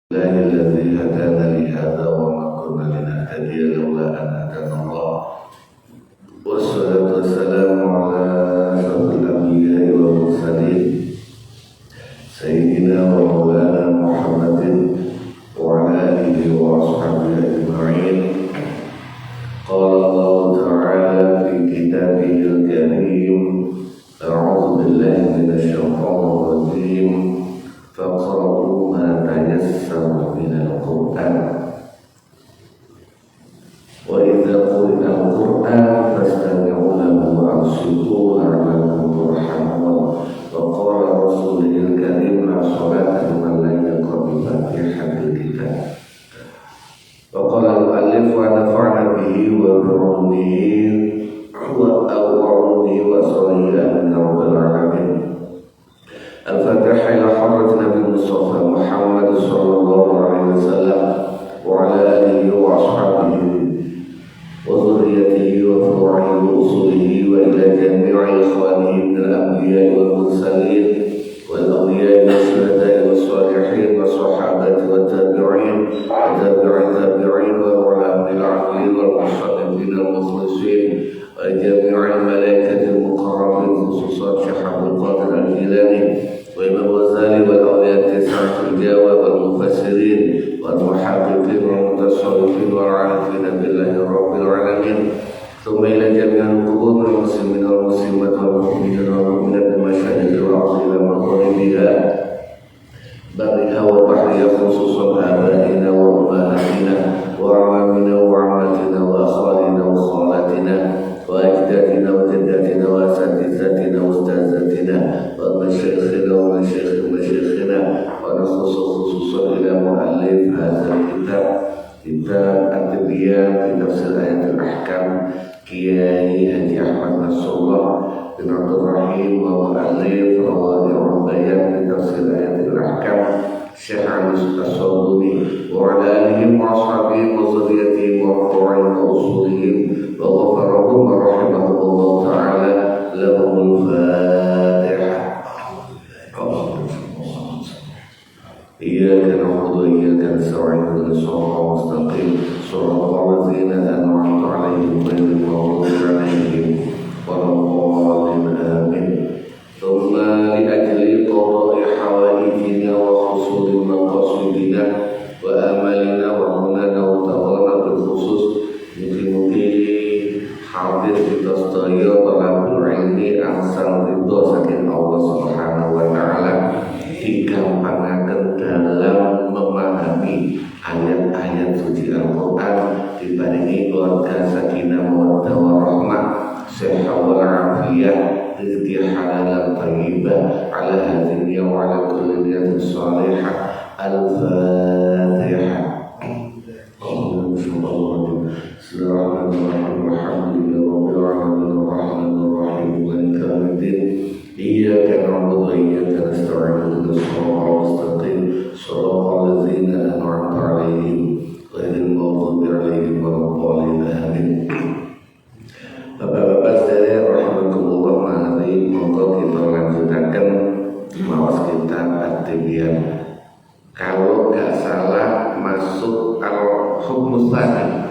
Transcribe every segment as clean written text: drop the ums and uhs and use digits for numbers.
الله الذي هدانا لهذا وما كنا لنهتدي لولا أن هدانا الله والصلاة والسلام على أشرف الأنبياء والمرسلين سيدنا ومولانا محمد وعلى آله وأصحابه أجمعين. قال الله تعالى في كتابه الكريم: أعوذ بالله من الشيطان الرجيم فاقرؤوا ما تيسر من القرآن وإذا قرئ القرآن فاستمعوا له وأنصتوا لعلكم ترحمون. وقال رسوله الكريم: لا صلاة لمن لم يقرأ بفاتحة الكتاب. وقال المؤلف: ونفعنا به وبعلومه وصلى من رب العالمين. الفاتحة إلى حضرة النبي المصطفى محمد صلى الله عليه وسلم وعلى آله وأصحابه وذريته وفروعه وأصوله وإلى جميع إخوانه من الأنبياء والمرسلين والأولياء والشهداء والصالحين والصحابة والتابعين وتابع التابعين والعلماء العاملين والمصنفين المخلصين وجميع الملائكة المقربين خصوصا شيخ عبد القادر الجيلاني وإمام الغزالي والأولياء التسعة الجاوة والمفسرين والمحققين والمتصوفين والعارفين بالله رب العالمين، ثم إلى جميع القبور من المسلمين والمسلمات والمؤمنين والمؤمنات بمشاهد الأرض إلى مغربها برها وبحرها، خصوصا آبائنا وأمهاتنا وأعمامنا وعماتنا وأخوالنا وخالاتنا وأجدادنا وجداتنا وأساتذتنا وأستاذتنا ومشايخنا ومشايخ مشايخنا، ونخص خصوصا إلى مؤلف هذا الكتاب، كتاب التبيان في تفسير آيات الأحكام كياي هدي أحمد نصر الله بن عبد الرحيم، ومؤلف روائع البيان في تفسير آيات الأحكام الشيخ علي الصابوني، وعلى آله وأصحابه وذريته وفروعهم وأصولهم وغفرهم ورحمهم الله تعالى. لهم الفاتحة. إياك نعبد وإياك نستعين اهدنا الصراط المستقيم صراط الذين أنعمت عليهم غير المغضوب عليهم ولا الضالين آمين. ثم لأجل قضاء حوائجنا وحصول مقاصدنا وآمالنا ومنانا وتوانا بالخصوص mungkin hadir kita sedaya talabul ilmi asal ridho saking Allah Subhanahu wa taala digampangaken dalam memahami ayat-ayat suci Al-Qur'an, diparingi keluarga sakinah mawaddah warahmah, sehat wal afiyah, rezeki halal thayyibah ala hadhihi wa ala kulli niyatin salihah. Al-Fatihah. Bismillahirrahmanirrahim. Alhamdulillahirabbil alamin arrahmanir rahim maliki yaumiddin. Iyyaka na'budu wa iyyaka nasta'in ihdinas siratal mustaqim siratal ladzina an'amta 'alaihim ghairil maghdubi 'alaihim waladdallin amin. Bapak-bapak sekalian rahimakumullah, mari monggo kita lanjutaken maos kitab At-Tibyan. Kalau nggak salah masuk al-hukmus tsani.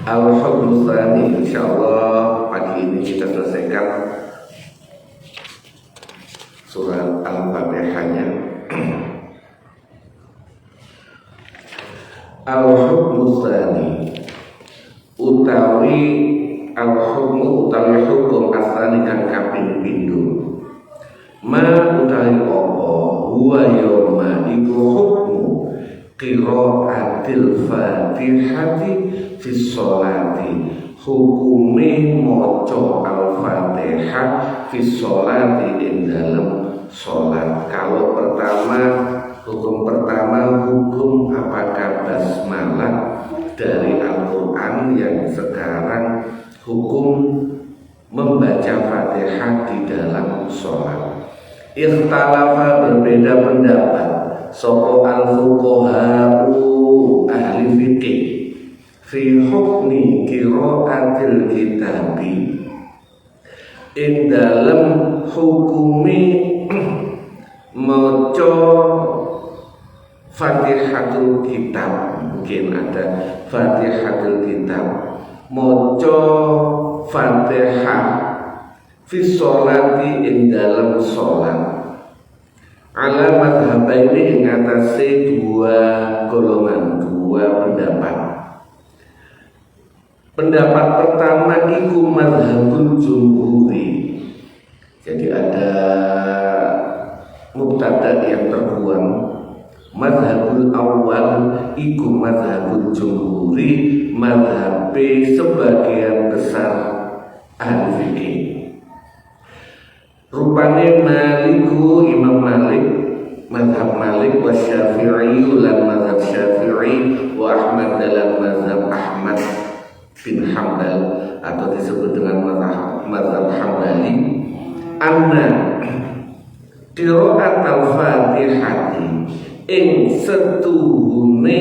Al-hukmus tsani insyaallah pagi ini kita selesaikan surat Al-Fatihahnya. Al-hukmus tsani utawi al-hukmu utawi hukum asani kang kaping pindho. Ma utawi apa huwa yawma iku hukmu qiraatil fatihati fi sholati, hukume maca al-fatihah fi sholati ing dalem sholat. Kalau hukum pertama hukum apakah basmalah dari Al-Quran, yang sekarang hukum membaca fatihah di dalam sholat. Ikhtalafa berbeda pendapat sapa al-fuqaha'u ahli fikih fi hukmi qiraatil kitabi, ing dalam hukumi maca Fatihatul Kitab, mungkin ada Fatihatul Kitab, moco Fatihah fi sholati ing dalam sholat. Alamat habaini ing atase dua golongan, dua pendapat. Pendapat pertama iku mazhabul jumhuri. Jadi ada mubtada yang terbuang. Mazhabul awal iku mazhabul jumhuri, mazhab sebagian besar ahli fikih. Rupane Maliku Imam Malik, mazhab Malik, wa Syafi'i lan mazhab Syafi'i, wa Ahmad dalam mazhab Ahmad bin Hanbal atau disebut dengan mazhab Hanbali. Anna qira'at al-Fatihati ing setuhune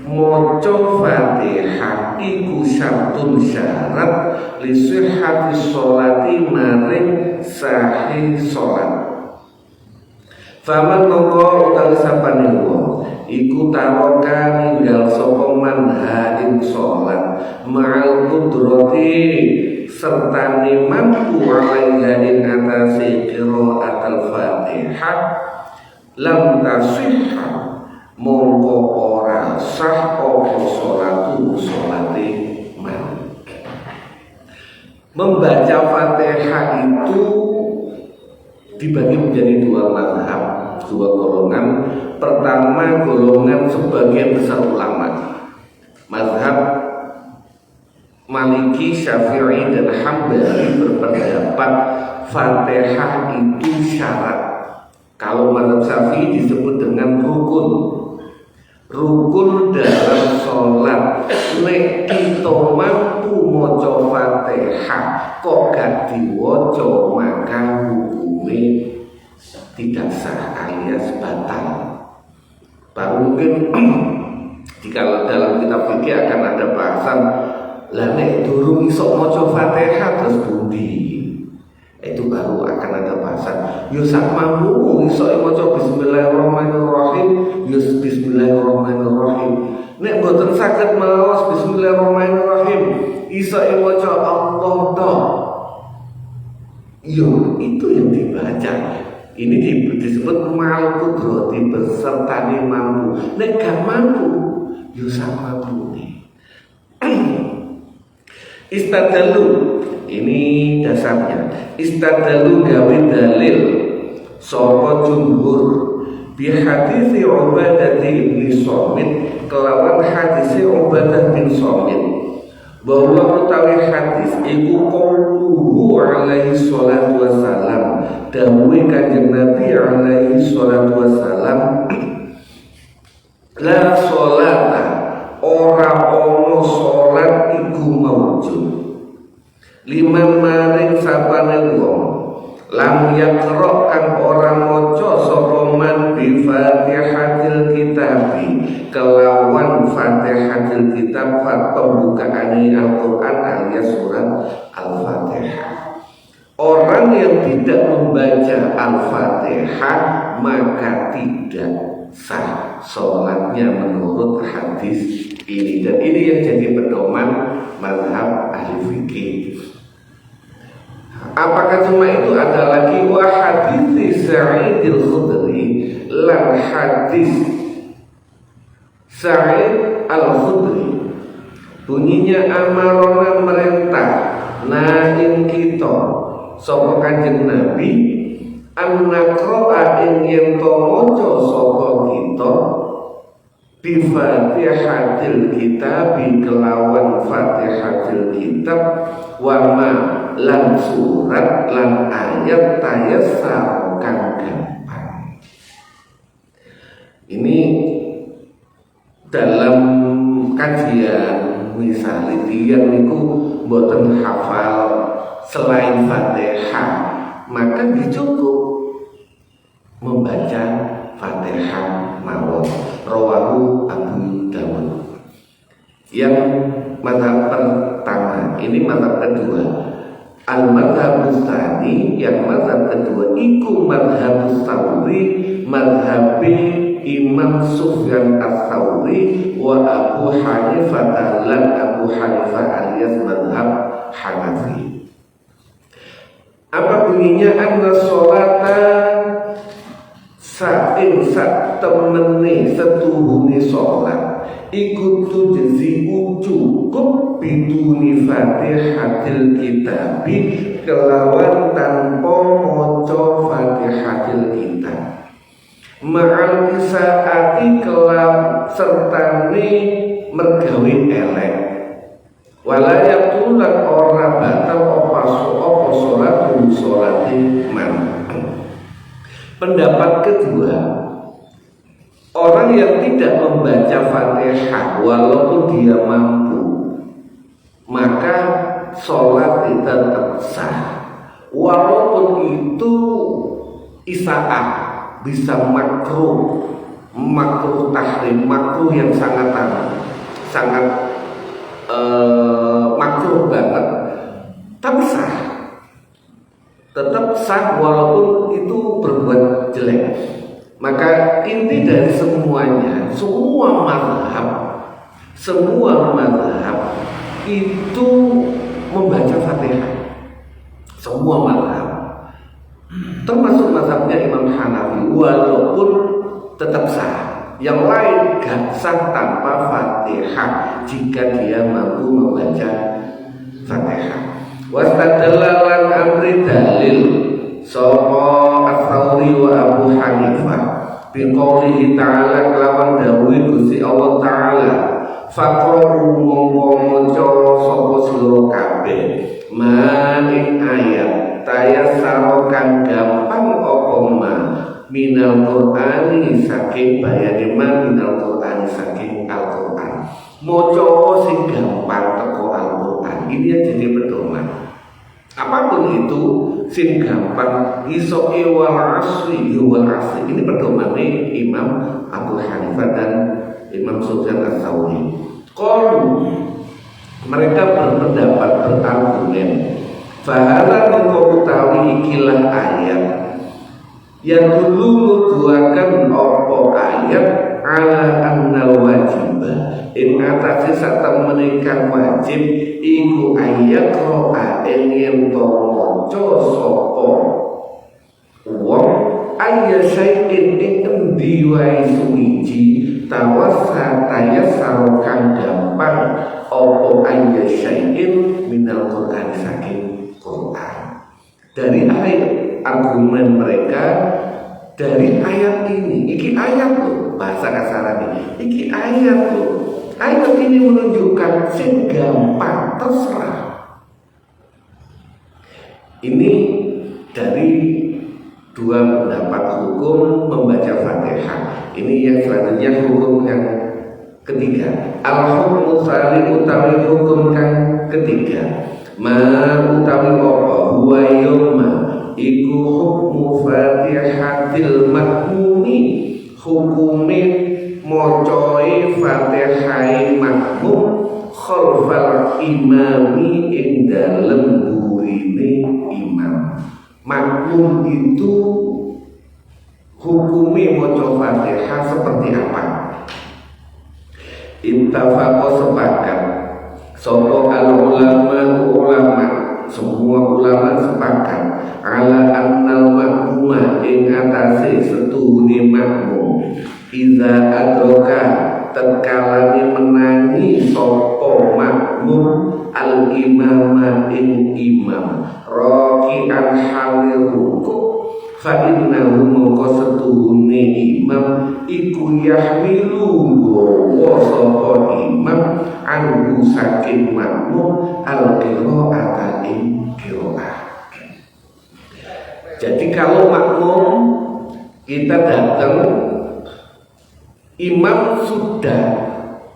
maca Fatihah iku syartun syarat li sihhati sholati maring sahih sholat. Faman mongko utawi sapane wong iku taroka ninggal sapa manha ing sholat ma'al qudrati sertane mampu alaiha ing atase qira'at al-Fatihah lam tasihha mongko ora sah apa sholate man. Membaca Fatihah itu dibagi menjadi dua mazhab, dua golongan. Pertama golongan sebagian besar ulama, mazhab Maliki, Syafi'i dan Hambali berpendapat Fatihah itu syarat. Kalau mazhab Syafi'i disebut dengan rukun. Rukun dalam sholat. Nek kita mampu maca Fatihah kok gak diwaca, maka hukumnya tidak sah alias batal. Baru mungkin jika dalam kitab fikih akan ada bahasan lah nek durung iso maca Fatihah terus pundi. Itu baru akan ada bahasan. Yo sak mampu iso maca bismillahirrahmanirrahim, yo bismillahirrahmanirrahim. Nek boten saged maos bismillahirrahmanirrahim, iso maca Allah ta. Yo itu yang dibaca. Ini disebut mal qudrati besertane mampu. Nek gak mampu, yo sak mampu nih. Istadalu, ini dasarnya. Istadalu gawe dalil sapa jumhur bi hadis Ubadah bin Samit kelawan hadis Ubadah bin Samit bahwa utawi hadis iku qauluhu alaihi salatu wassalam, dawuhe Kanjeng Nabi alaihi salatu wassalam, la sholata ora ono sholat iku maujud liman maring sapane wong lam yaqra kang ora maca sapa man bi Fatihatil Kitabi kelawan Fatihatil Kitab pembukaane Al-Qur'an alias surat Al-Fatihah. Orang yang tidak membaca Al-Fatihah maka tidak sah sholatnya menurut hadis ini, dan ini yang jadi pedoman mazhab ahli fikih. Apakah cuma itu? Ada lagi wa hadis Sa'idil Khudri lan hadis Sa'id Al-Khudri bunyinya amarona merintah nain kita sapa Kanjeng Nabi an-naqra'a ing yen to maca sapa kita bi Fatihatil Kitab kelawan Fatihatil Kitab wa ma lan surat lan ayat tayassar kang gampang. Ini dalam kajian misalnya dia niku mboten hafal selain Fatihah, maka dicukup membaca Fatihah mawon. Rawahu Abu Dawud. Yang mazhab pertama, ini mazhab kedua. Al-mazhab tsani, yang mazhab kedua iku mazhab Tsawri, madhabi Imam Sufyan Ats-Tsauri wa Abu Hanifah lan Abu Hanifah alias madhab Hanafi. Apa bunyinya? Anna sholata saing sak temene setuhune sholat iku tujzi cukup biduni Fatihatil kitabi kelawan tanpa maca Fatihatil kitab ma'al isaati kelam sertane mergawe elek wala yaqtulan ora batal apa sholati man. Pendapat kedua, orang yang tidak membaca Fatihah walaupun dia mampu, maka sholat tetap sah. Walaupun itu isaah, bisa makruh tahrim, makruh yang sangat makruh banget, tapi sah. Tetap sah walaupun itu berbuat jelek. Maka inti dari semuanya, semua mazhab itu membaca Fatihah. Semua mazhab, termasuk mazhabnya Imam Hanafi, walaupun tetap sah. Yang lain gak sah tanpa Fatihah jika dia mampu membaca Fatihah. Wastadallalan amri dalil sapa Ats-Tsauri wa Abu Hanifah biqaulihi ta'ala kelawan dawuh Gusti Allah taala faqru mongko maca sapa sira kabeh maning ayat tayasarokan gampang apa ma minal Qur'ani saking bayane minal Qur'ani saking Al-Qur'an maca sing gampang teko Al-Qur'an ini yang jadi pedoman. Apapun itu sing gampang iso wal asri. Ini pedomane Imam Abu Hanifah dan Imam Sufyan Ats-Tsauri. Qalu mereka berpendapat berargumen fahara mengutawi ikilah ayat yang dulu nuduhaken apa ayat ala annal wajibah in atase satemene kang wajib iku ayat ro'a yen to maca sapa wong ayya syai'in ing endi wae suwiji tawassa tayasarokan gampang apa ayya syai'in minal Qur'an saking Qur'an. Dari ayat argumen mereka dari ayat ini, iki ayat tuh bahasa kasarannya, iki ayat tuh. Ayat ini menunjukkan sing gampang terserah. Ini dari dua pendapat hukum membaca Fatihah. Ini yang selanjutnya hukum yang ketiga. Al-hukmu tsani utawi hukum kang ketiga. Ma utawi apa huwa yawma iku hukmu Fatihatil makmumi hukume mocoe Fatihai makmum khalfal imami ing dalem burine imam. Makmum itu hukume moco Fatihah seperti apa? Ittafaqo sepakat sapa ulama semua ulama sepakat ala annal makmuma ing atase setuhune makmum iza adroka tetkalane menangi sapa makmum al imama ing imam raki'an halil ruku fa innahu mongko setuhune imam iku yahmilu wa sapa imam anhu saking makmum al qira'ata ing qira'ah. Jadi kalau makmum kita datang, imam sudah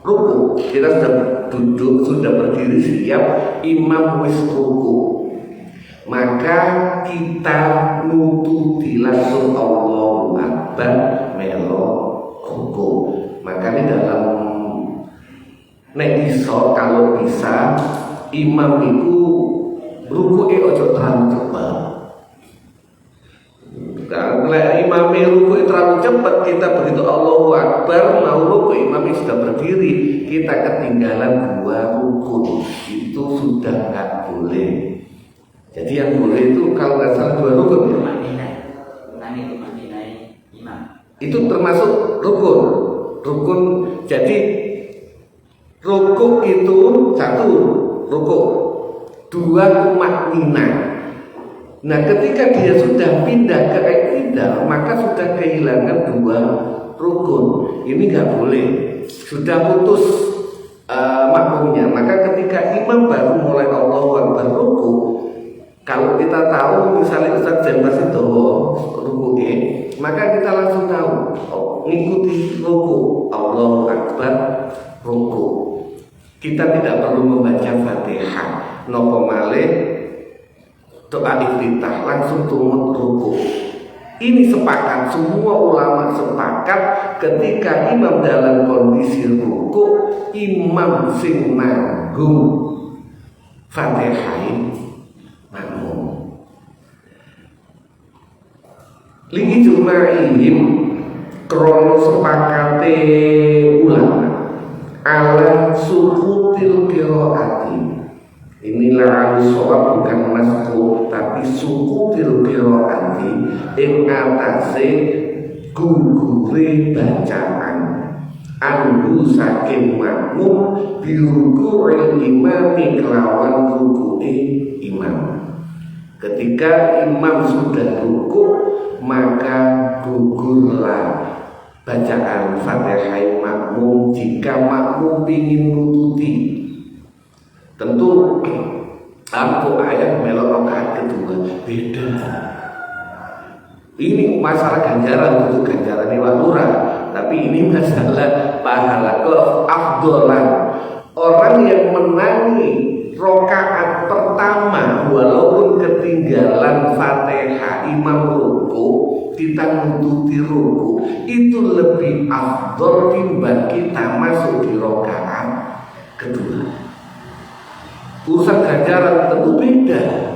ruku, kita sudah duduk, sudah berdiri siap, imam wis ruku, maka kita nututi langsung Allahu Akbar melo ruku. Makanya dalam nek iso kalau bisa imam itu ruku ojo terlalu cepat. Kalau imam ruku terlalu cepat kita begitu Allahu Akbar mau ruku, imamnya sudah berdiri, kita ketinggalan 2 rukun, itu sudah nggak boleh. Jadi yang boleh itu kalau nggak salah 2 rukun ya. Itu termasuk rukun. Rukun. Jadi rukuk itu 1 rukuk, 2 tumakninah. Nah, ketika dia sudah pindah ke iktidal, maka sudah kehilangan 2 rukun. Ini nggak boleh. Sudah putus makmumnya. Maka ketika imam baru mulai Allahu Akbar ruku, kalau kita tahu misalnya Ustaz Jan masih doa rukunya, maka kita langsung tahu mengikuti ruku Allahu Akbar ruku. Kita tidak perlu membaca Fatihah, nopo malih doa iftitah, langsung tumut ruku. Ini sepakat, semua ulama sepakat ketika imam dalam kondisi ruku, imam sing nanggung Fatihah makmum. Ligi juma'ihim krono sepakate ulama ala sukutil qiraati. Inilah al-shawab bukan masku, tapi sukutil qiraati ing atase gugure bacaan anhu saking makmum biruku'il imami kelawan ruku'e imam. Ketika imam sudah ruku, maka gugurlah bacaan Fatihah makmum jika makmum ingin nututi. Tentu aku ayat melok rakaat kedua beda. Ini masalah ganjaran, untuk ganjaran walura, tapi ini masalah pahala keafdolan. Orang yang menangi rakaat pertama walaupun ketinggalan Fatihah imam ruku, kita nututi ruku, itu lebih afdol timbang kita masuk di rakaat kedua. Urusan ganjaran tentu beda.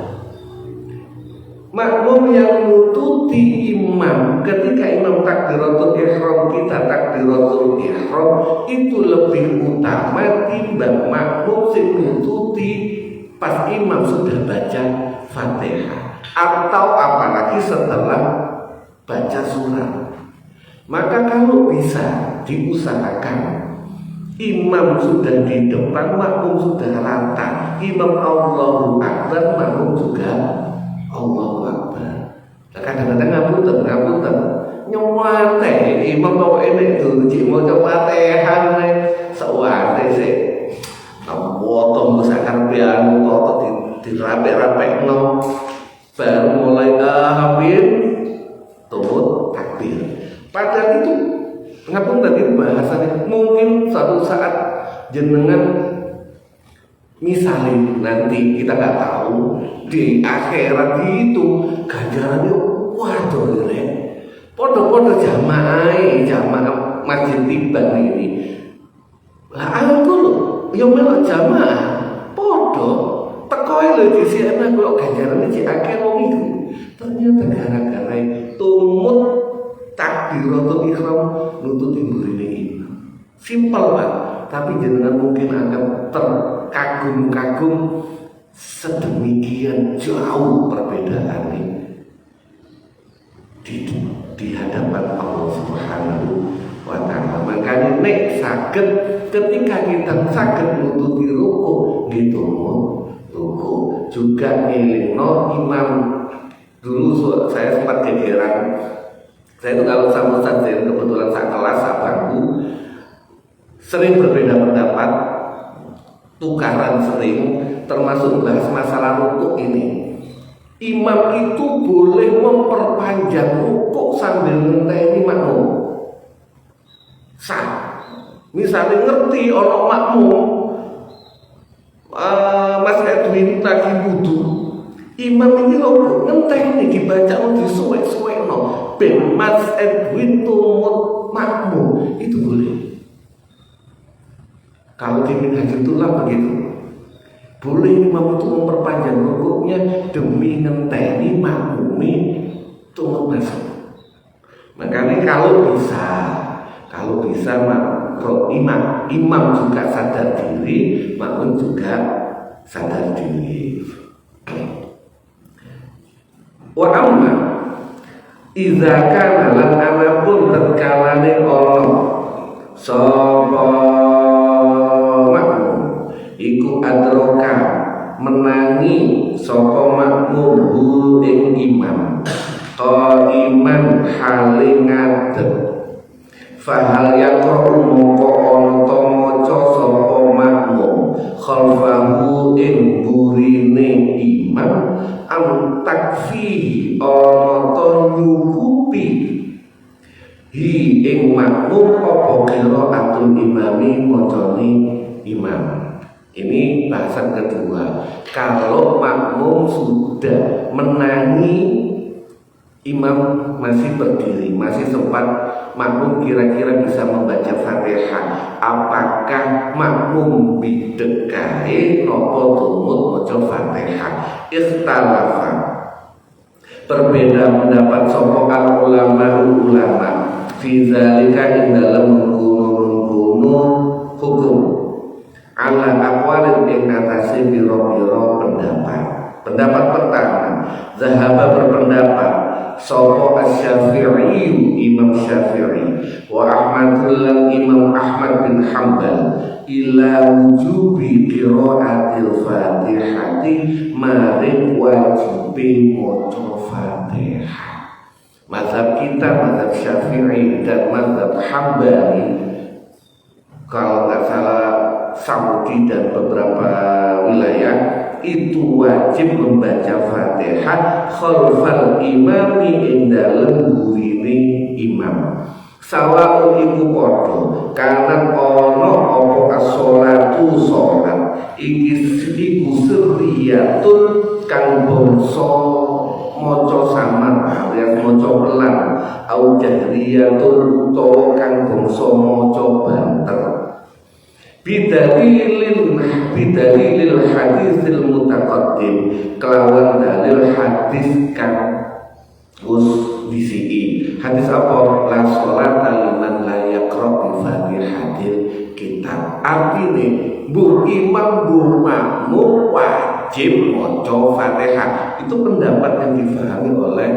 Makmum yang nututi imam ketika imam takbiratul ihram, kita takbiratul ihram, itu lebih utama timbang makmum sing nututi pas imam sudah baca Fatihah atau apalagi setelah baca surat. Maka kalau bisa diusahakan imam sudah di depan, makmum sudah rata, imam Allahu Akbar, makmum juga Allahu Akbar. Kadang-kadang ngapunten nyuwate imam bawa ini tuh cik mau coba tehan sewate sih potong besar biar potong dirapek-rapek no, baru mulai hampir turut takbir. Padahal itu ngapunten itu bahasanya mungkin suatu saat jenengan misalnya nanti kita nggak tahu di akhirat itu ganjarannya waduh ya, podo-podo jamaah masjid Tiban ini lah aku loh yang melok jamaah podo tekoy loh di sini kalau ganjarannya si akhir wong itu ternyata gara-gara tumut takbiratul ihram nututi burine imam. Simpel Pak, tapi jenengan mungkin akan terkagum-kagum sedemikian jauh perbedaannya di hadapan Allah Subhanahu wa Ta'ala. Makanya nek saged ketika kita saged nututi ruku gitu, ruku juga ngelingno imam. Dulu saya sempat gegeran. Saya itu kalau sama saja kebetulan saat kelas abangku sering berbeda pendapat, tukaran sering, termasuk bahas masalah rukuk ini. Imam itu boleh memperpanjang rukuk sambil ngenteni makmum. Sah. Misalnya ngerti orang makmum, Mas Edwin lagi wudu, imam ini loh ngenteni dibaca disuwek-suwek no. Ben Mas Edwin tumut makmum itu boleh. Kalau di minhajul tulang begitu, boleh imam itu memperpanjang rukuknya demi ngenteni makmumi tumut masuk. Makanya kalau bisa imam juga sadar diri, makmum juga sadar diri. Wa amma idza kana lan anapun terkalane ana sapa makmum iku adroka menangi sapa makmum ing imam qaiman hale ngadeg fahal yaqra'u mongko ana ta maca sapa makmum khalfahu ing burine imam am takfihi ana ta nyukupi hi ing makmum apa qiraatul imami macane imam. Ini bahasan kedua. Kalau makmum sudah menangi imam masih berdiri, masih sempat makmum kira-kira bisa membaca Fatihah, apakah makmum bidekai nopo tumut maca Fatihah? Ikhtalafa, berbeda pendapat sapa ulama fi zalika ing dalam mengkono hukum ala aqwalin ing atase biro-biro pendapat. Pendapat pertama, zahaba berpendapat sapa Asy-Syafi'i Imam Syafi'i wa Ahmadul Imam Ahmad bin Hanbal ila wujubi qiraatil Fatihati maring wajibe maca Fatihah. Mazhab kita, mazhab Syafi'i dan mazhab Hambali, kalau nggak salah Saudi dan beberapa wilayah itu wajib membaca Fatihah khalfal imami ing dalem gurine imam. Sawa'un iku padha kanan ana apa as-sholatu sholat iku sirriyatun kang bangsa maca samar alias maca pelan au jahriyatun utawa kang bangsa maca banter. Bidalilil hadisil mutaqaddim kelawan dalil hadis kang disiki. Hadis apa? La sholata liman la yaqra bi Fatihatil kitab. Artine bu imam bu makmum wajib maca Fatihah. Itu pendapat yang difahami oleh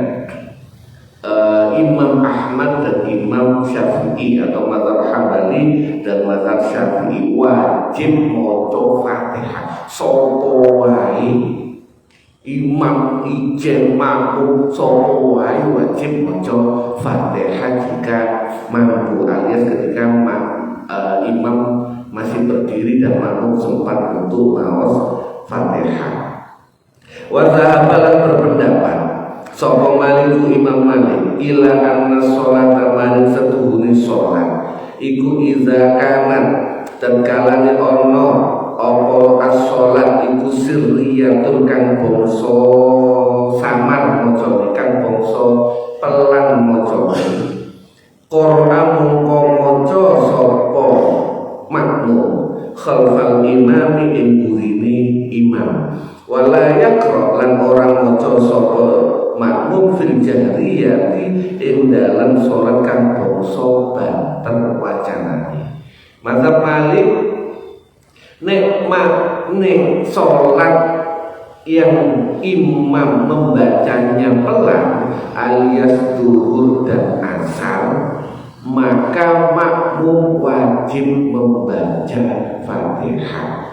Imam Ahmad dan Imam Syafi'i atau mazhab Hambali dan mazhab Syafi'i wajib maca Fatihah. Sapa wae imam ijen makmum sapa wae wajib maca Fatihah jika mampu, alias ketika imam masih berdiri dan makmum sempat untuk maos Fatihah. Wa zahabalan berpendapat sapa Maliku Imam Malik ila anna sholata maring setuhune sholat iku iza kanan dan kalane ono apa as-sholat iku sirriyatun kang bangsa samar maca kang bangsa pelan maca Qur'an mongko maca sapa makmum khalfal imami ing burine imam wala yaqra lan orang maca sapa makmum fil jahriyati ing dalam sholat kang bangsa banter wacanane. Mazhab Malik nek sholat yang imam membacanya pelan alias zuhur dan asar, maka makmum wajib membaca Fatihah.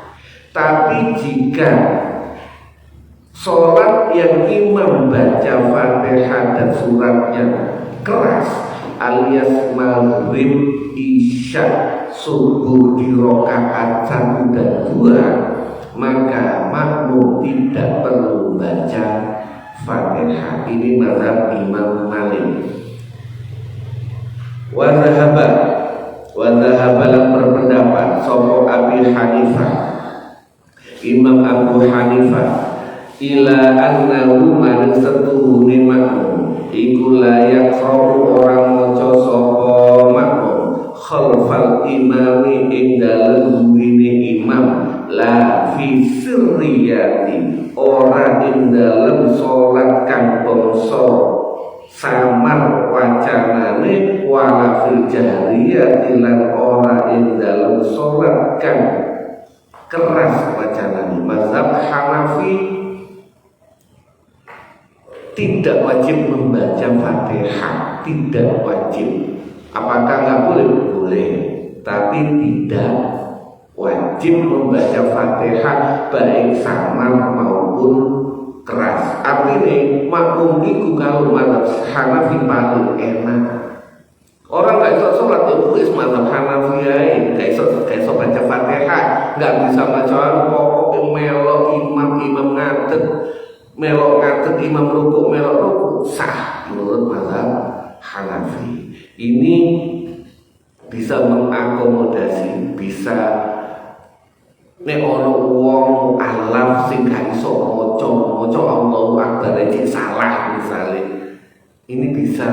Tapi jika sholat yang imam baca Fatihah dan suratnya keras alias maghrib, isya, subuh di rakaat 1 dan 2, maka makmum tidak perlu baca Fatihah. Ini mazhab Imam Malik. Wa dhahaba lan berpendapat sapa Abi Hanifah Imam Abu Hanifah ila annahu man setuhune makmum iku layak karo orang maca sapa makmum khalfal imami ing dalem gurine imam la fi sirriyati ora ing dalem salat kang bangsa samar wacanane wala fil jahriyati lan ora ing dalem salat kang keras wacanane. Mazhab Hanafi tidak wajib membaca Fatihah, tidak wajib. Apakah nggak boleh? Boleh, tapi tidak wajib membaca Fatihah baik samar maupun keras. Artinya makmum itu kalau mazhab Hanafi paling enak. Orang nggak iso sholat ya tulis mazhab Hanafi aja, nggak iso baca Fatihah, nggak bisa baca pokoknya melok imam ngadeg, melok ngadeg imam rukuk melok rukuk sah menurut mazhab Hanafi. Ini bisa mengakomodasi, bisa nek ono wong alaf sing gak iso maca Allahu Akbar iki salah misalnya. Ini bisa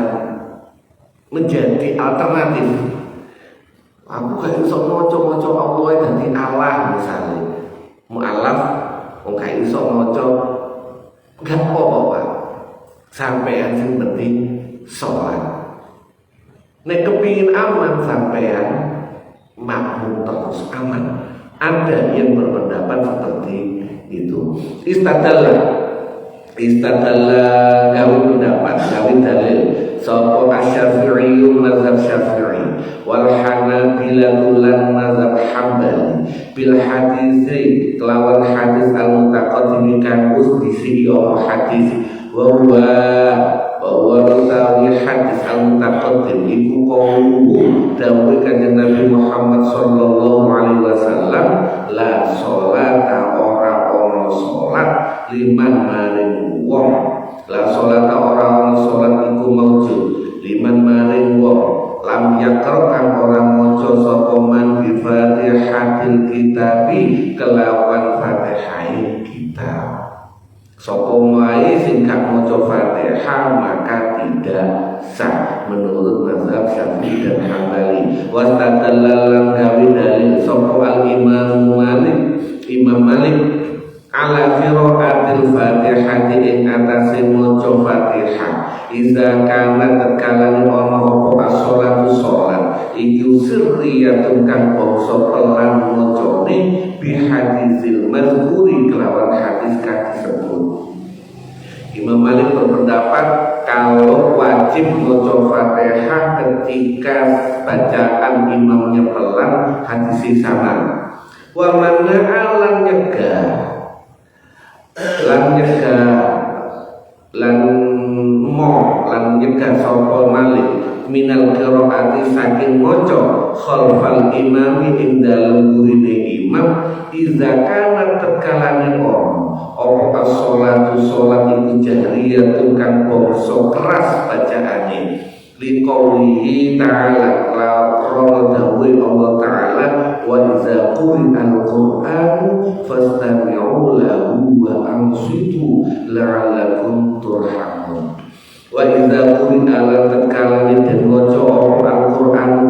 menjadi alternatif. Aku gak iso maca Allah dadi Allah misalnya. Mu'alaf wong gak iso maca gak apa-apa. Sampeyan sing penting salat. Nek kepingin aman sampean makmum terus aman. Ada yang berpendapat seperti itu. Istadalla gawe pendapat, gawe dalil. Sapa Asy-Syafi'i mazhab Syafi'i wal Hanabilah lan mazhab Hambali bil hadis kelawan hadis al-mutaqaddim kan usdisi hadis bahwa utawi hadis al-mutaqaddim iku qauluhu dawuh kanjeng Nabi Muhammad sallallahu alaihi wasallam la sholata ora ono salat liman maring wong la sholata ora ono salat iku maujud liman maring wong lam yakra kang ora maca sapa man bi Fatihatil kitabi kelawan Fatihah kitab. Sapa wae sing gak maca Fatihah maka tidak sah menurut mazhab Syafi'i dan Hambali. Wastadallan gawe dalil sapa al-Imam Malik ala qiraatil Fatihah ing atase maca Fatihah. Iza kana terkalane ana apa as-sholatu sholat iku sirriyatun kang bangsa pelan macane bi hadisil mazkuri kelawan hadis kang disebut. Imam Malik berpendapat kalau wajib maca Fatihah ketika bacaan imamnya pelan hadis sama. Wa man'a lan nyegah lan nyegah sapa Malik minal qiraati saking maca khalfal imami ing dalem gurine imam iza kana terkalane apa as-sholatu sholat iku jahriyatun kang bangsa keras bacaane liqaulihi ta'ala la dawuh Allah ta'ala wa iza quri'al qur'anu fastami'u lahu wa ansitu la'allakum turhamun. Wa iza quri'al takalani den waca Al-Qur'an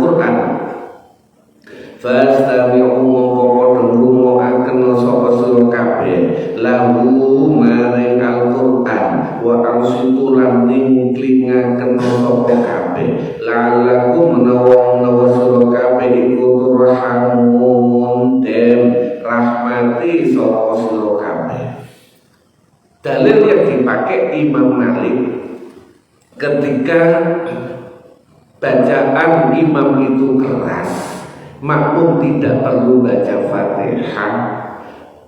fastami'u mongko padha ngrungokaken sapa sira kabeh lahu maring Al-Qur'an wa ansitu lan ngklingaken sapa kabeh la'allakum menawa sira kabeh iku turhamun den rahmati sapa sira kabeh. Dalil yang dipakai Imam Malik ketika bacaan imam itu keras, makmum tidak perlu baca Fatihah,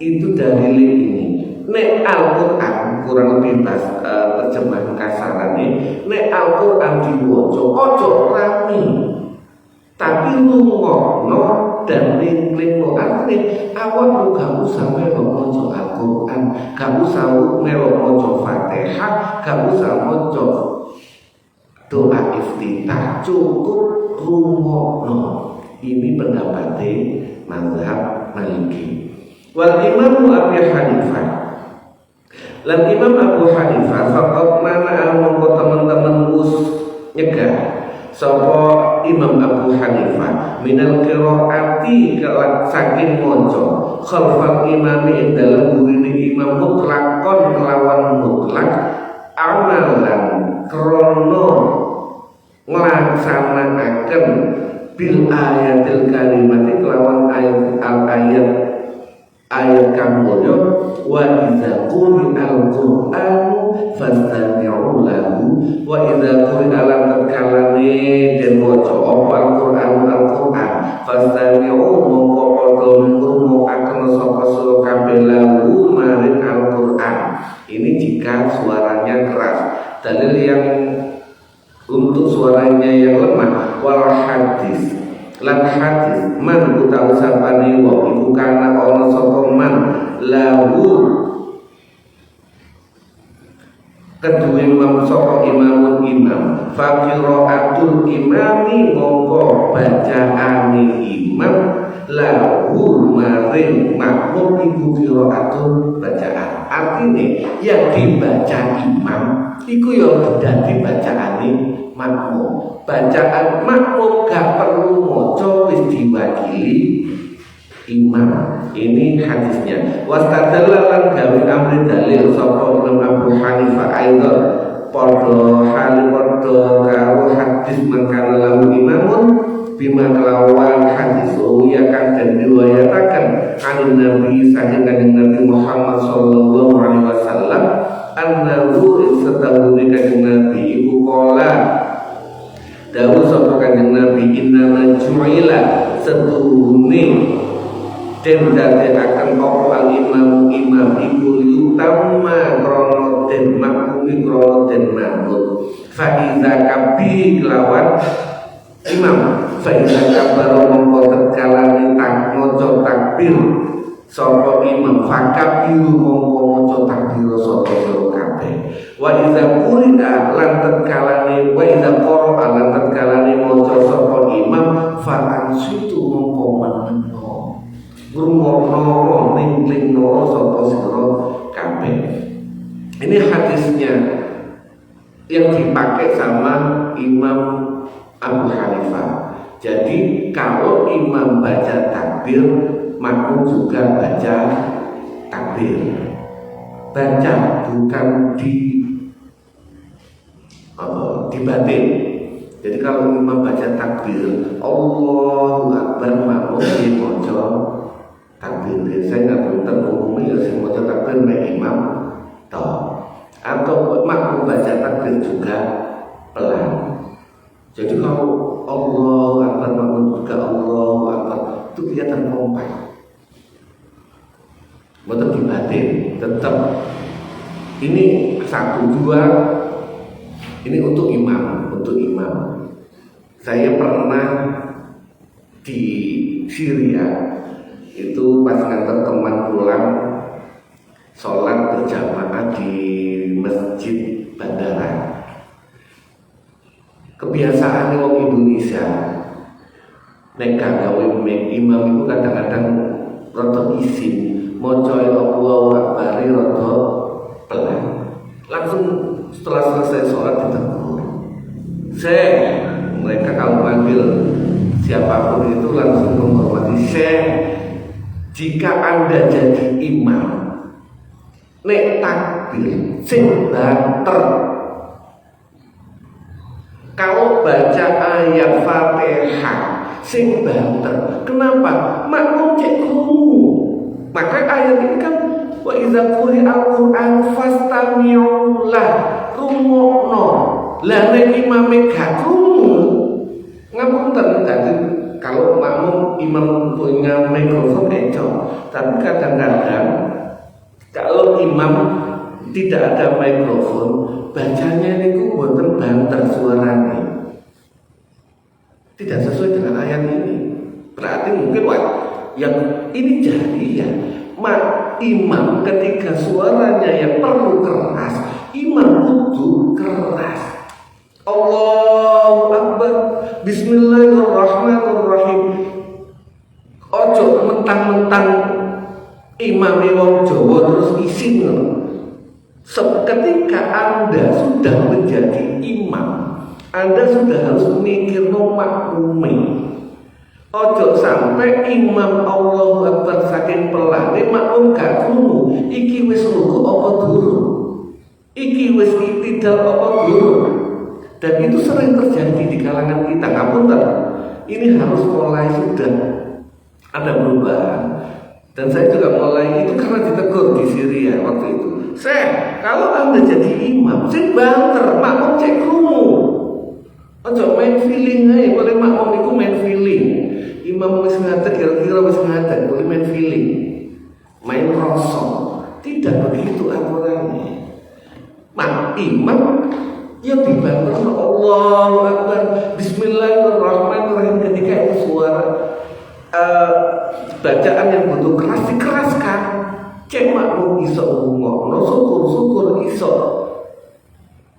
itu dalil ini. Nek Al-Quran kurang lebih terjemahan kasarannya, nek Al-Quran diwaca ojo rame, tapi lungono dan lingklingno. Artinya awak gak usah melok maca Al-Quran, gak usah melok maca Fatihah, gak usah maca doa iftitah, cukup rungokno. Ini pendapatnya mazhab Maliki. Wal Imam Abu Hanifah, lan Imam Abu Hanifah faqat mana mongko teman-teman nyegah sapa Imam Abu Hanifah minal qiraati kelak saking maca khalfal imami ing dalem gurine imam mutlakon kelawan mutlak amalan krono nglaksanaken bil ayatil karimati kelawan ayat kang mulya wa idza quri'al qur'anu fastami'u lahu wa idza quri'al takalane den waca al-qur'an fastami'u mongko padha ngrungokaken sapa sira kabeh lahu maring al-qur'an. Ini jika suaranya keras. Dalil yang untuk suaranya yang lemah wal hadis lan hadis man utawa sapane wong iku kana ana sapa man lahu kedue imam sapa imam faqiraatul imami mongko bacaane imam lahu maring makmum iku qiraatul bacaan. Artine yang dibaca imam iku yo dadi bacaane makmum. Bacaan makmum gak perlu maca wis diwakili imam. Ini hadisnya. Wastadalla lan gawe amri dalil sapa Imam Abu Hanifah aidon padha hal padha karo hadis mangkana lahu imamun bima kelawan hadis ya kan dan riwayataken an Nabi saking Nabi Muhammad sallallahu alaihi wasallam annahu satahune kanjeng Nabi iku qala dawuh sapa kanjeng Nabi inna ju'ila setuhune den dadekaken apa imam iku utama krono den makmumi krono den makmum fa iza kabi kelawan imam fa iza kabaro mongko tekalane tak maca takbir sapa imam fakabiru mongko maca takbir sapa kabeh wa iza qurida lan tekalane wa iza qara lan tekalane maca sapa imam fa ansitu mongko meneng rumorno ning-lingno sapa sira kabeh. Ini hadisnya yang dipakai sama Imam Abu Hanifah. Jadi kalau imam baca takbir, makmum juga baca takbir. Baca bukan dibatin. Jadi kalau imam baca takbir, Allahu Akbar, makmum dibaca takbir. Saya nggak beruntung umumnya ya semua takbir mek imam toh atau makmum baca takbir juga pelan. Jadi kalau Allahu Akbar makmum juga Allahu Akbar itu kelihatan kompak. Betul dibatin tetap ini 1, 2 ini untuk imam. Saya pernah di Syria itu pas nganter teman pulang sholat berjamaah di masjid bandara. Kebiasaan orang Indonesia nek gawe imam itu kadang-kadang rada isin maca Allahu Akbar rada pelan. Langsung setelah selesai sholat ditegur. Mereka kalau panggil siapapun itu langsung menghormati jika Anda jadi imam nek takbir sing banter kalau baca ayat Fatihah sing banter. Kenapa? Makmum cek krungu. Maka ayat ini kan wa idza quri'al Qur'an fastami'u lah rungokno. Lah nek imame gak krungu ngapunten tadi. Kalau makmum imam punya mikrofon tapi kadang-kadang kalau imam tidak ada mikrofon bacanya itu boten banter suaranya tidak sesuai dengan ayat ini. Berarti mungkin yang ini jadi ya imam ketika suaranya yang perlu keras imam kudu keras. Allahu Akbar, Bismillahirrahmanirrahim. Ojo mentang-mentang imam wong Jawa terus isin. Ketika Anda sudah menjadi imam, Anda sudah harus mikir makmum. Ojo sampai imam Allahu Akbar saking pelane makmum gak krungu. Iki wis ruku apa durung? Iki wis iktidal apa durung? Dan itu sering terjadi di kalangan kita. Ngapunten, ini harus mulai sudah ada perubahan. Dan saya juga mulai itu karena ditegur di Syria waktu itu. Kalau Anda jadi imam, cek banter, makmum cek krungu. Ojo main feeling aja, boleh makmum itu main feeling. Imam wis ngaten kira-kira wis ngaten, boleh main feeling. Main rosok. Tidak begitu aturannya. Imam ya dibangun Allahu Akbar, Bismillahirrahmanirrahim. Ketika itu suara bacaan yang butuh keras dikeraskan. Cek makmum iso ngomong, syukur iso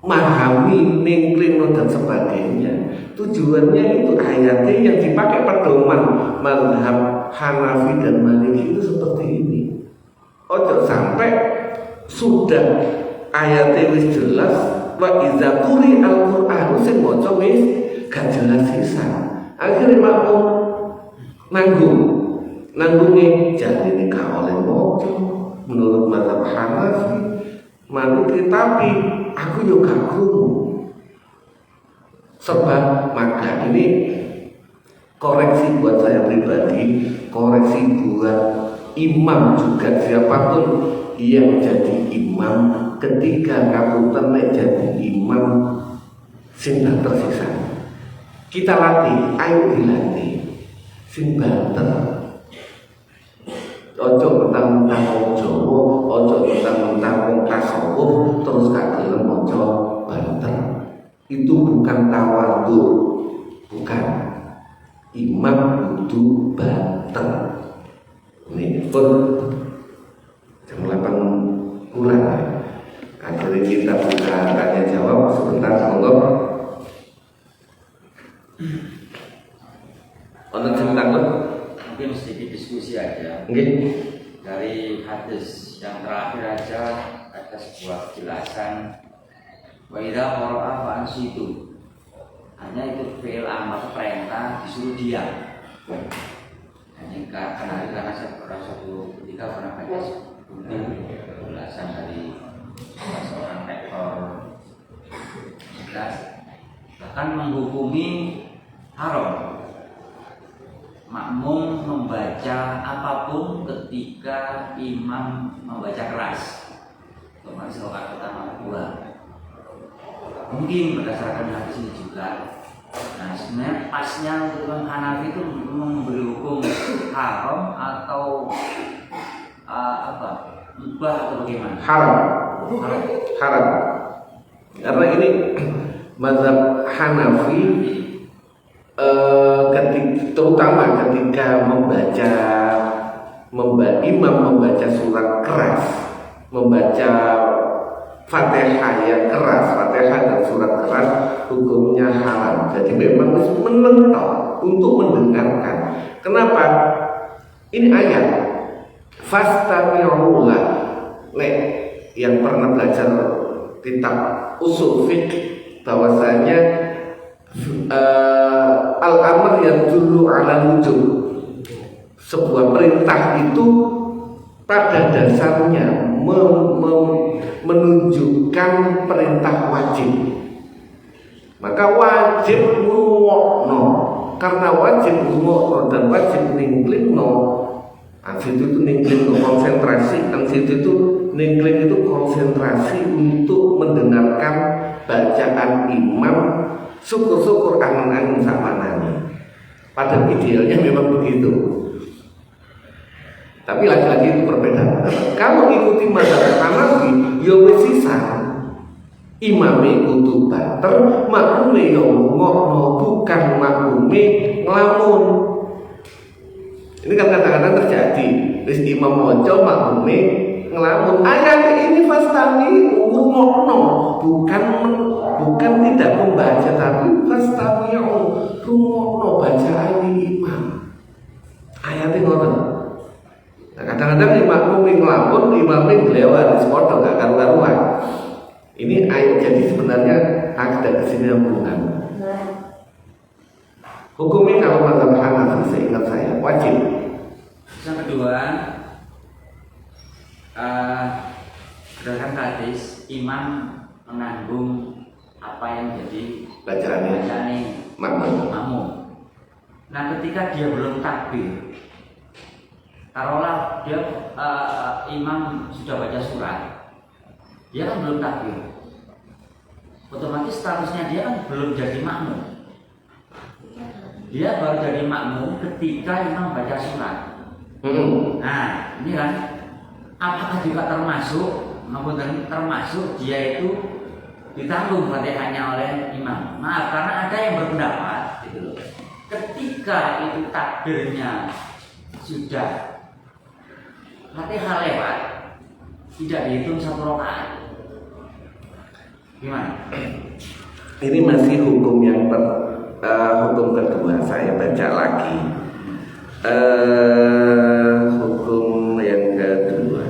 memahami, ningklin dan sebagainya. Tujuannya itu ayatnya yang dipakai pedoman mazhab Hanafi dan Maliki itu seperti ini. Ojo sampai sudah ayatnya wis jelas, wa iza quri al-Qur'an sing maca wis gak jelas sisa. Akhirnya makmum nanggungnya jadi ini gak oleh maca menurut mazhab Hanafi Maliki, tapi aku juga krungu. Sebab maka ini koreksi buat saya pribadi, koreksi buat imam juga, siapapun yang jadi imam, ketika kamu tenek jadi imam sing tersisa, kita latih, ayo dilatih sing banter. Ojo mentang-mentang wong Jawa, ojo mentang-mentang wong tasawuf terus gak gelem maca banter. Itu bukan tawadhu, bukan. Imam kudu banter. Ini pun jam 8 bulan. Akhirnya kita buka tanya jawab sebentar, monggo. Ono cerita mungkin sedikit diskusi aja. Okay. Dari hadis yang terakhir aja ada sebuah penjelasan wa idza qara'a fa ansitu. Hanya itu fi'il amr, perintah, disuruh diam. Karena saya pernah suatu ketika pernah baca penjelasan dari salah seorang rektor bahkan menghukumi haram makmum membaca apapun ketika imam membaca keras, termasuk rakaat pertama kedua. Mungkin berdasarkan hadis ini juga. Nah, sebenarnya pasnya untuk Imam Hanafi itu memberi hukum haram atau mubah atau bagaimana? Haram. Karena ini mazhab Hanafi terutama ketika imam membaca surat keras, membaca Fatihah yang keras, Fatihah dan surat keras hukumnya haram. Jadi memang menentang untuk mendengarkan. Kenapa? Ini ayat fastami'ulah. Yang pernah belajar kitab usul fiqh bahwasanya al-amr yang dulu ala wujub, sebuah perintah itu pada dasarnya menunjukkan perintah wajib. Maka wajib ngurungokno, karena wajib ngurungokno dan wajib ningklingno. Ansit itu ningklingno konsentrasi, ansit itu ningkling itu konsentrasi untuk mendengarkan bacaan imam. Syukur-syukur angan-angan samananya. Pada idealnya memang begitu. Tapi lagi-lagi itu perbedaan. Kalau ikuti mazhab Hanafi, ya wis sisa. Imame kudu banter, makmume ya ngomongno, bukan makmume nglamun. Ini kan kadang-kadang terjadi. Wis imam maca makmume ngelamun. Ayat ini fastami ngomongno, bukan tidak membaca, tapi fastami ngomongno bacaan imam. Ayatnya ngoten. Nah, kadang-kadang imam ngelamun, imamnya lewat, sepotong gak karuan. Ini ayat, jadi sebenarnya ada kesinambungan. Hukumnya kalau mazhab Hanafi seingat saya wajib. Yang kedua, berdasarkan hadis imam menanggung apa yang jadi bacaannya makmum. Nah ketika dia belum takbir, taruhlah dia imam sudah baca surat, dia kan belum takbir, otomatis statusnya dia kan belum jadi makmum. Dia baru jadi makmum ketika imam baca surat. Nah ini kan apakah juga termasuk dia itu ditanggung Fatihahnya oleh imam? Maaf, karena ada yang berpendapat gitu loh, ketika itu takbirnya sudah Fatihah lewat, tidak dihitung 1 rakaat. Gimana? Ini masih hukum yang hukum kedua, saya baca lagi. Hukum yang kedua.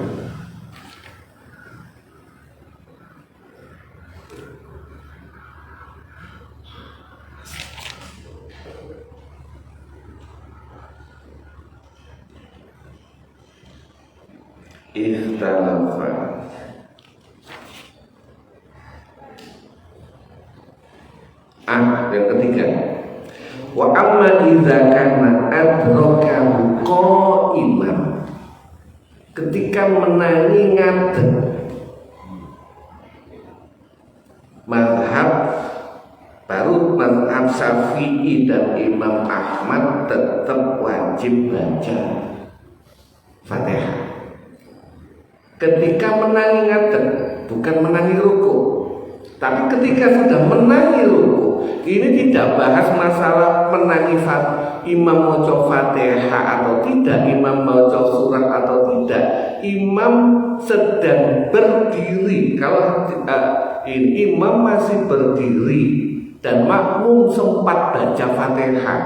Ikhtalafa. Yang ketiga, wa amma idza kana adrakahu qa'iman, ketika menangi ngadeg. Mazhab baru mazhab Syafi'i dan Imam Ahmad tetap wajib baca Fatihah ketika menangi ngadeg, bukan menangi ruku. Tapi ketika sudah menangi ruku, ini tidak bahas masalah menangi imam maca Fatihah atau tidak, imam maca surat atau tidak. Imam sedang berdiri. Kalau imam masih berdiri dan makmum sempat baca Fatihah,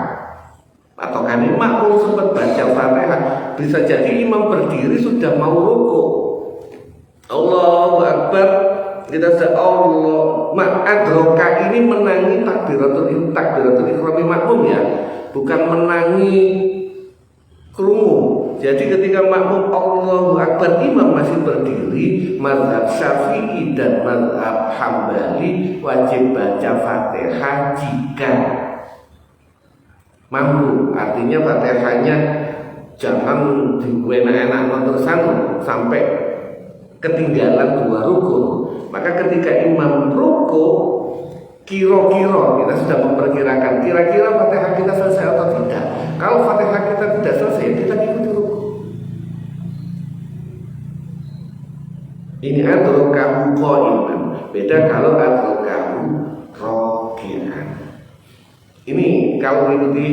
atau kan makmum sempat baca Fatihah, bisa jadi imam berdiri sudah mau ruku. Allahu Akbar, kita Allah ma'adroka ini menangi takbiratul ihram makmum ya, bukan menangi krungu. Jadi ketika makmum Allahu Akbar, imam masih berdiri, mazhab Syafi'i dan mazhab Hambali wajib baca Fatihah jika mampu. Artinya Fatihahnya jangan enak-enak terusan sampai ketinggalan 2 rukun. Maka ketika imam ruku, kira-kira kita sudah memperkirakan kira-kira Fatihah kita selesai atau tidak. Kalau Fatihah kita tidak selesai, kita ikuti ruku. Ini adrokahu qa'iman. Beda kalau adrokahu raki'an. Ini kalau mengikuti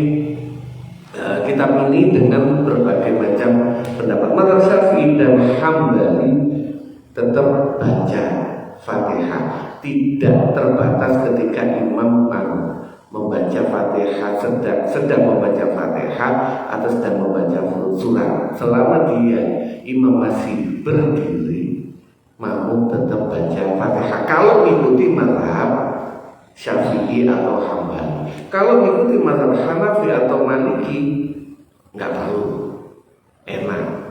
kitab ini dengan berbagai macam pendapat mazhab Syafi'i dan Hambali, tetap baca Fatihah, tidak terbatas ketika imam membaca Fatihah, sedang membaca Fatihah atau sedang membaca surat. Selama dia imam masih berdiri, makmum tetap baca Fatihah. Kalau mengikuti mazhab Syafi'i atau Hambali. Kalau mengikuti mazhab Hanafi atau Maliki, nggak tahu, enak.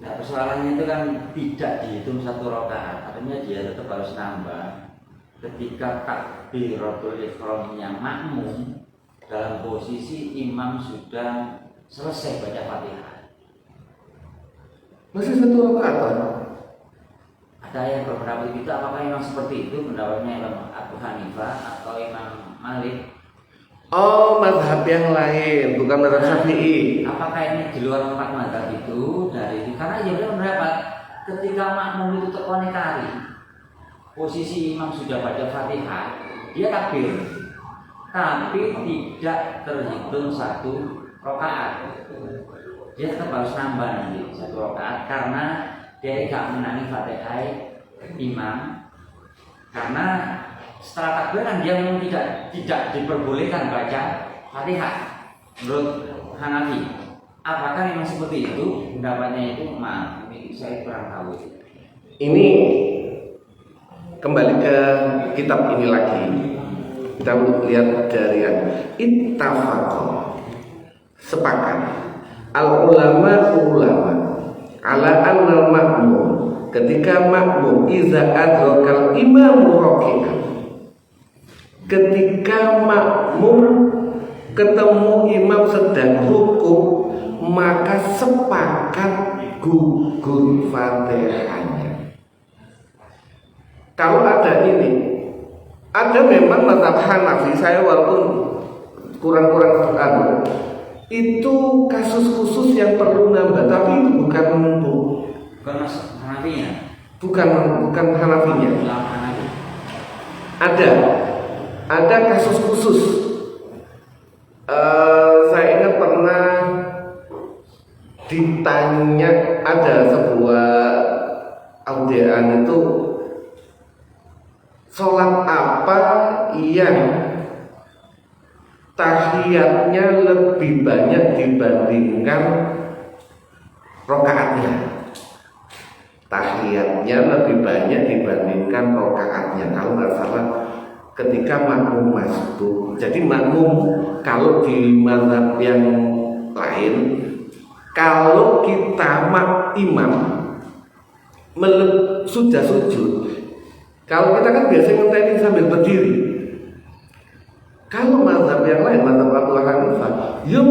Nah persoalannya itu kan tidak dihitung 1 rakaat, artinya dia tetap harus nambah ketika takbiratul ihramnya makmum dalam posisi imam sudah selesai baca Fatihah. Masih 1 rakaat. Ada yang berpendapat itu, apakah memang seperti itu pendapatnya Imam Abu Hanifah atau Imam Malik? Oh, mazhab yang lain, bukan mazhab Syafi'i. Apakah ini di luar 4 mazhab itu dari itu? Karena ya beliau mendapat ketika makmum itu terkonekari, posisi imam sudah baca Fatihah, dia takbir, tapi tidak terhitung 1 rakaat. Dia tetap harus nambah nanti 1 rakaat karena dia tidak menangi Fatihah imam, karena setelah takbir kan dia memang tidak diperbolehkan baca Fatihah menurut Hanafi. Apakah memang seperti itu pendapatnya itu? Maaf, ini saya kurang tahu. Ini kembali ke kitab ini lagi. Kita lihat dari ittafaqah, sepakat al ulama ala annal makmum ketika makmum iza adrakal imamu raki'an, ketika makmum ketemu imam sedang rukuk, maka sepakat gugur Fatihahnya. Kalau ada ini, ada memang mazhab Hanafi, saya walaupun kurang-kurang itu kasus khusus yang perlu nambah, tapi itu bukan Hanafinya. Bukan Hanafinya. Ada kasus khusus. Saya ingat pernah ditanya, ada sebuah audian itu, sholat apa yang tahiyatnya lebih banyak dibandingkan rokaatnya. Tahiyatnya lebih banyak dibandingkan rokaatnya. Kalau nggak salah ketika makmum masbuk. Jadi makmum, kalau di mazhab yang lain, kalau kita imam sudah sujud, kalau kita kan biasanya ngenteni sambil berdiri. Kalau mazhab yang lain, mazhab Abu Hanifah, ya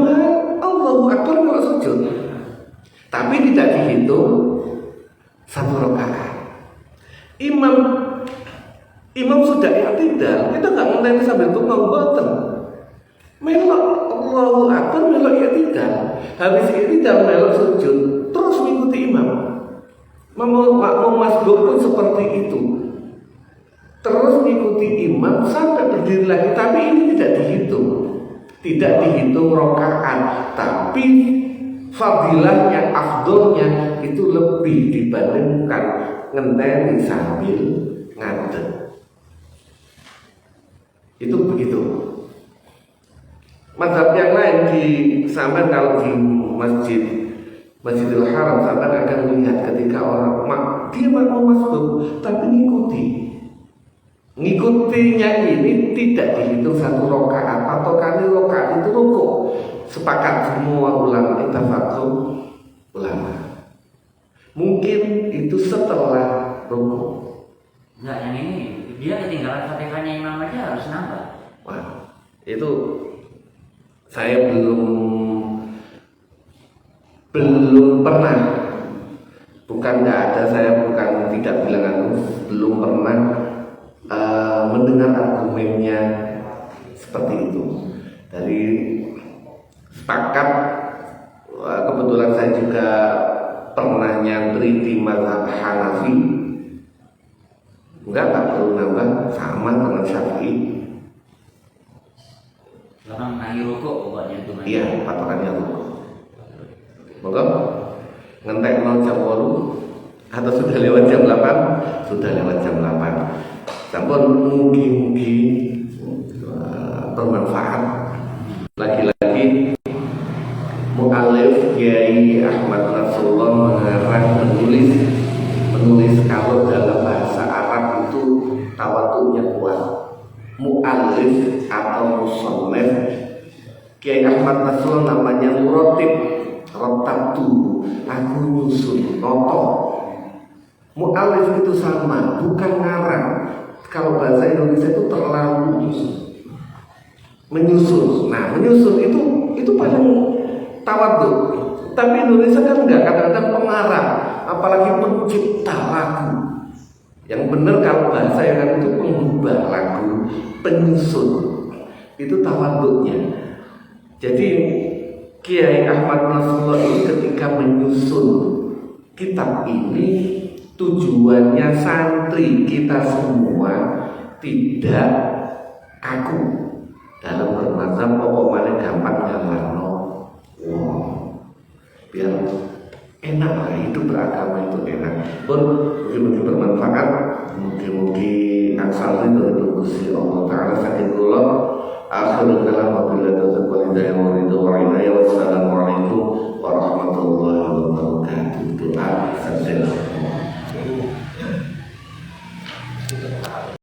Allahu Akbar kalau sujud, tapi tidak dihitung satu rakaat. Imam sudah i'tidal, kita nggak ngenteni sambil tunggu boten. Melok Allahu Akbar, melok i'tidal, habis i'tidal melok sujud, terus mengikuti imam. Makmum masbuk pun seperti itu. Terus mengikuti imam sampai berdiri lagi, tapi ini tidak dihitung rokaat, tapi fadilahnya, afdolnya itu lebih dibandingkan ngenteni sambil ngadeg. Itu begitu. Mazhab yang lain di sampai kalau di Masjidil Haram sampai akan melihat ketika orang dia mau masuk tapi ngikutinya ini tidak dihitung satu rokaat atau kali rokaat itu rukuk. Sepakat semua ulama, ittifaqul ulama. Mungkin itu setelah rukuk. Enggak, yang ini dia ketinggalan Fatihahnya imam aja harus nambah. Wah, itu saya belum pernah. Bukan nggak ada, saya bukan tidak bilang aku belum pernah mendengar argumennya seperti itu. Dari sepakat, kebetulan saya juga pernah nyantri di mazhab Hanafi, nggak perlu nambah, sama dengan Syafi'i. Orang nangi rokok pokoknya itu. Iya, patokannya rokok. Monggo ngentek jam 8 atau sudah lewat jam 8? Sudah lewat jam 8. Sampun mugi-mugi bermanfaat. Lagi-lagi mu'alif Kiai Ahmad Nasrullah mengarang menulis kalau dalam bahasa Arab itu tawatuknya kuat. Mu'alif atau musannif Kiai Ahmad Nasrullah namanya muratib, rotabtu, aku nyusun, noto. Mu'alif itu sama, bukan ngarang. Kalau bahasa Indonesia itu terlalu menyusun. Nah, menyusun itu paling tawaduk. Tapi Indonesia kan enggak, kadang-kadang pengarang, apalagi pencipta lagu. Yang benar kalau bahasa yang itu pengubah lagu, penyusun. Itu tawaduknya. Jadi Kiai Ahmad Nasrullah ini ketika menyusun kitab ini, tujuannya santri kita semua tidak kaku dalam bermazhab, pokoknya gampang gambarno. Biar enak lah, hidup beragama itu enak. Pun mungkin bermanfaat, mungkin asal itu Gusti Allah Taala sakit kula. Akhirul kalam wabillahi taufiq wal hidayah wa ridha wa inayah.